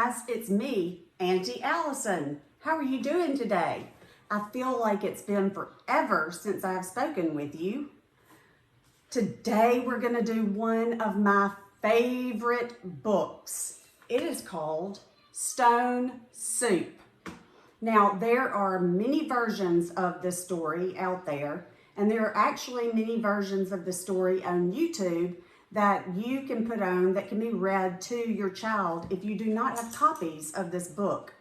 guys, it's me, Auntie Allison. How are you doing today? I feel like it's been forever since I have spoken with you. Today we're going to do one of my favorite books. It is called Stone Soup. Now there are many versions of this story out there, and there are actually many versions of the story on YouTube that you can put on that can be read to your child if you do not have copies of this book.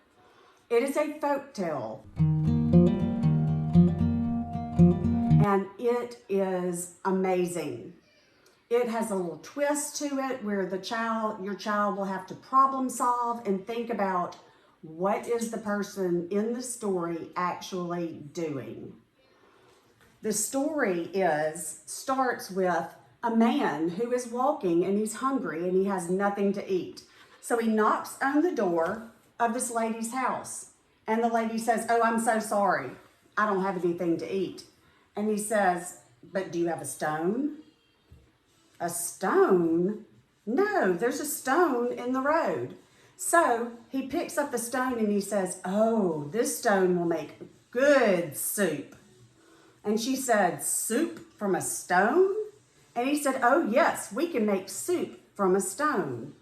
It is a folk tale, and it is amazing. It has a little twist to it where your child will have to problem solve and think about what is the person in the story actually doing. The story starts with a man who is walking and he's hungry and he has nothing to eat. So he knocks on the door of this lady's house, and the lady says, "Oh, I'm so sorry. I don't have anything to eat." And he says, "But do you have a stone?" "A stone? No, there's a stone in the road." So he picks up the stone and he says, "Oh, this stone will make good soup." And she said, "Soup from a stone?" And he said, "Oh yes, we can make soup from a stone."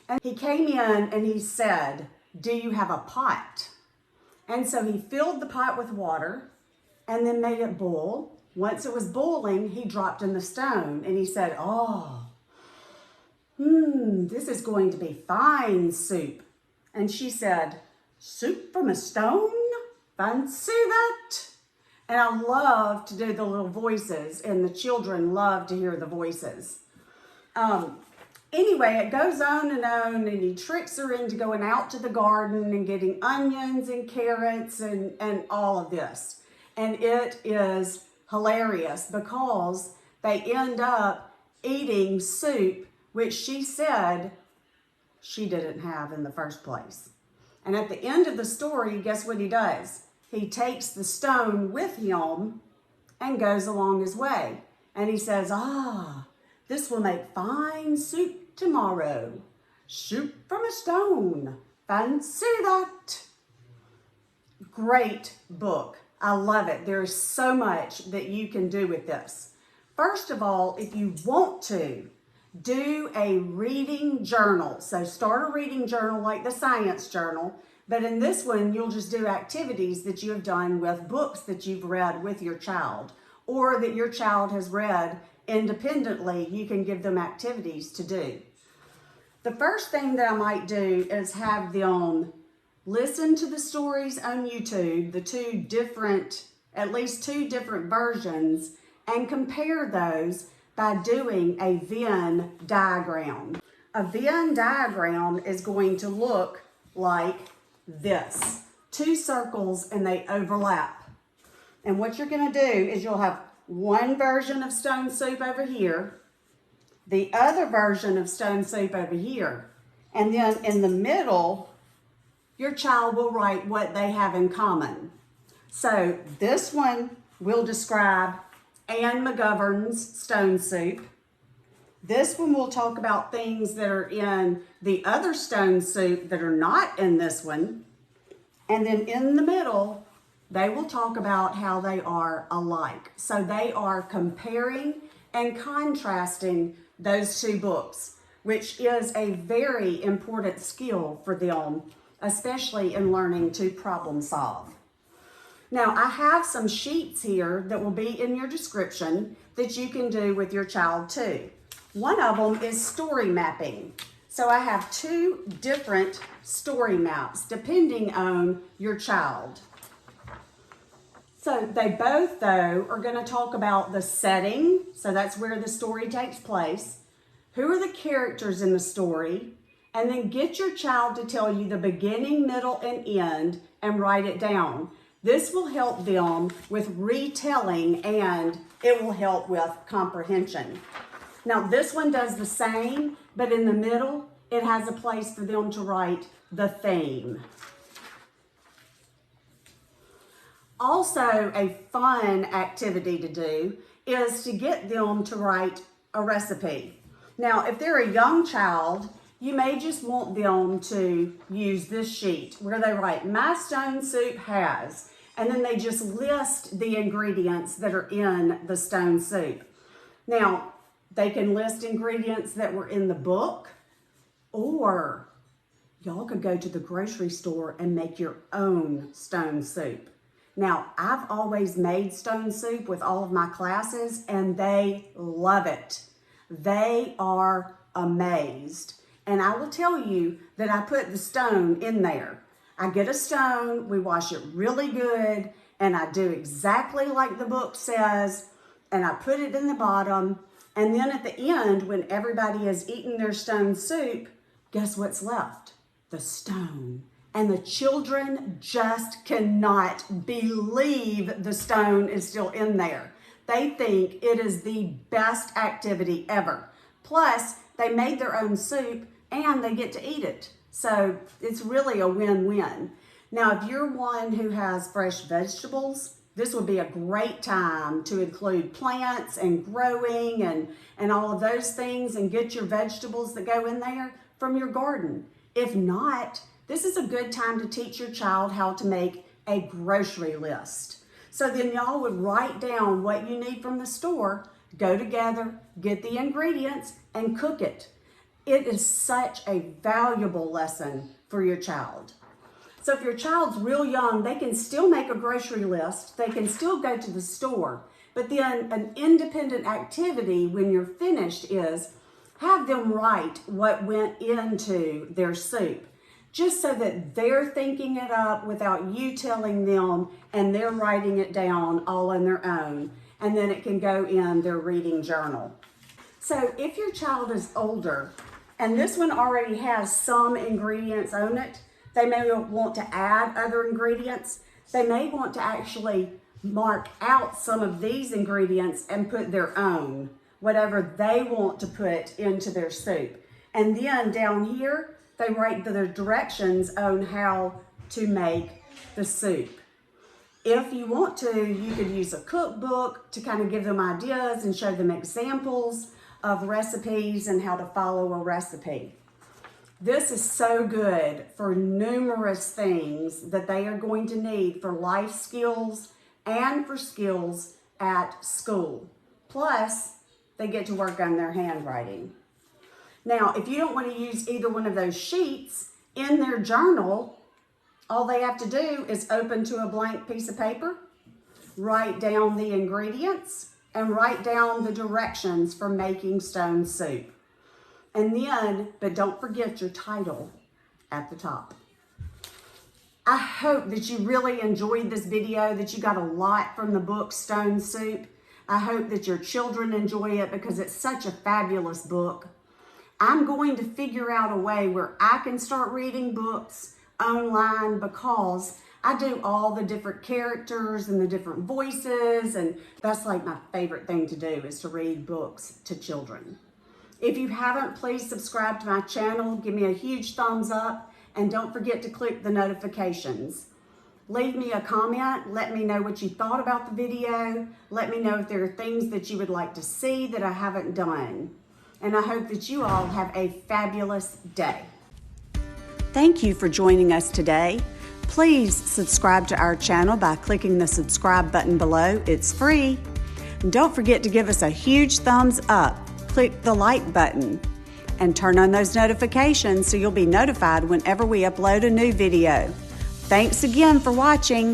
And he came in and he said, "Do you have a pot?" And so he filled the pot with water and then made it boil. Once it was boiling, he dropped in the stone and he said, "This is going to be fine soup." And she said, "Soup from a stone? Fancy that?" And I love to do the little voices, and the children love to hear the voices. Anyway, it goes on, and he tricks her into going out to the garden and getting onions and carrots and all of this. And it is hilarious because they end up eating soup, which she said she didn't have in the first place. And at the end of the story, guess what he does? He takes the stone with him and goes along his way. And he says, "This will make fine soup tomorrow. Soup from a stone. Fancy that." Great book. I love it. There's so much that you can do with this. First of all, if you want to, do a reading journal. So start a reading journal like the science journal. But in this one, you'll just do activities that you have done with books that you've read with your child, or that your child has read independently. You can give them activities to do. The first thing that I might do is have them listen to the stories on YouTube, at least two different versions, and compare those by doing a Venn diagram. A Venn diagram is going to look like this. Two circles and they overlap. And what you're going to do is you'll have one version of stone soup over here, the other version of stone soup over here, and then in the middle, your child will write what they have in common. So this one will describe Anne McGovern's stone soup. This one will talk about things that are in the other stone soup that are not in this one. And then in the middle, they will talk about how they are alike. So they are comparing and contrasting those two books, which is a very important skill for them, especially in learning to problem solve. Now, I have some sheets here that will be in your description that you can do with your child too. One of them is story mapping. So I have two different story maps depending on your child. So they both, though, are going to talk about the setting. So that's where the story takes place. Who are the characters in the story? And then get your child to tell you the beginning, middle, and end and write it down. This will help them with retelling, and it will help with comprehension. Now, this one does the same, but in the middle, it has a place for them to write the theme. Also, a fun activity to do is to get them to write a recipe. Now, if they're a young child, you may just want them to use this sheet where they write, my stone soup has, and then they just list the ingredients that are in the stone soup. Now, they can list ingredients that were in the book, or y'all could go to the grocery store and make your own stone soup. Now, I've always made stone soup with all of my classes, and they love it. They are amazed. And I will tell you that I put the stone in there. I get a stone, we wash it really good, and I do exactly like the book says, and I put it in the bottom. And then at the end, when everybody has eaten their stone soup, guess what's left? The stone. And the children just cannot believe the stone is still in there. They think it is the best activity ever. Plus, they made their own soup and they get to eat it. So it's really a win-win. Now, if you're one who has fresh vegetables, this would be a great time to include plants and growing and all of those things, and get your vegetables that go in there from your garden. If not, this is a good time to teach your child how to make a grocery list. So then y'all would write down what you need from the store, go together, get the ingredients, and cook it. It is such a valuable lesson for your child. So if your child's real young, they can still make a grocery list. They can still go to the store. But then an independent activity when you're finished is have them write what went into their soup, just so that they're thinking it up without you telling them, and they're writing it down all on their own. And then it can go in their reading journal. So if your child is older, and this one already has some ingredients on it, they may want to add other ingredients. They may want to actually mark out some of these ingredients and put their own, whatever they want to put into their soup. And then down here, they write the directions on how to make the soup. If you want to, you could use a cookbook to kind of give them ideas and show them examples of recipes and how to follow a recipe. This is so good for numerous things that they are going to need for life skills and for skills at school. Plus, they get to work on their handwriting. Now, if you don't want to use either one of those sheets in their journal, all they have to do is open to a blank piece of paper, write down the ingredients, and write down the directions for making stone soup. And then, but don't forget your title at the top. I hope that you really enjoyed this video, that you got a lot from the book Stone Soup. I hope that your children enjoy it because it's such a fabulous book. I'm going to figure out a way where I can start reading books online, because I do all the different characters and the different voices, and that's like my favorite thing to do, is to read books to children. If you haven't, please subscribe to my channel, give me a huge thumbs up, and don't forget to click the notifications. Leave me a comment, let me know what you thought about the video, let me know if there are things that you would like to see that I haven't done. And I hope that you all have a fabulous day. Thank you for joining us today. Please subscribe to our channel by clicking the subscribe button below. It's free. And don't forget to give us a huge thumbs up. Click the like button and turn on those notifications so you'll be notified whenever we upload a new video. Thanks again for watching.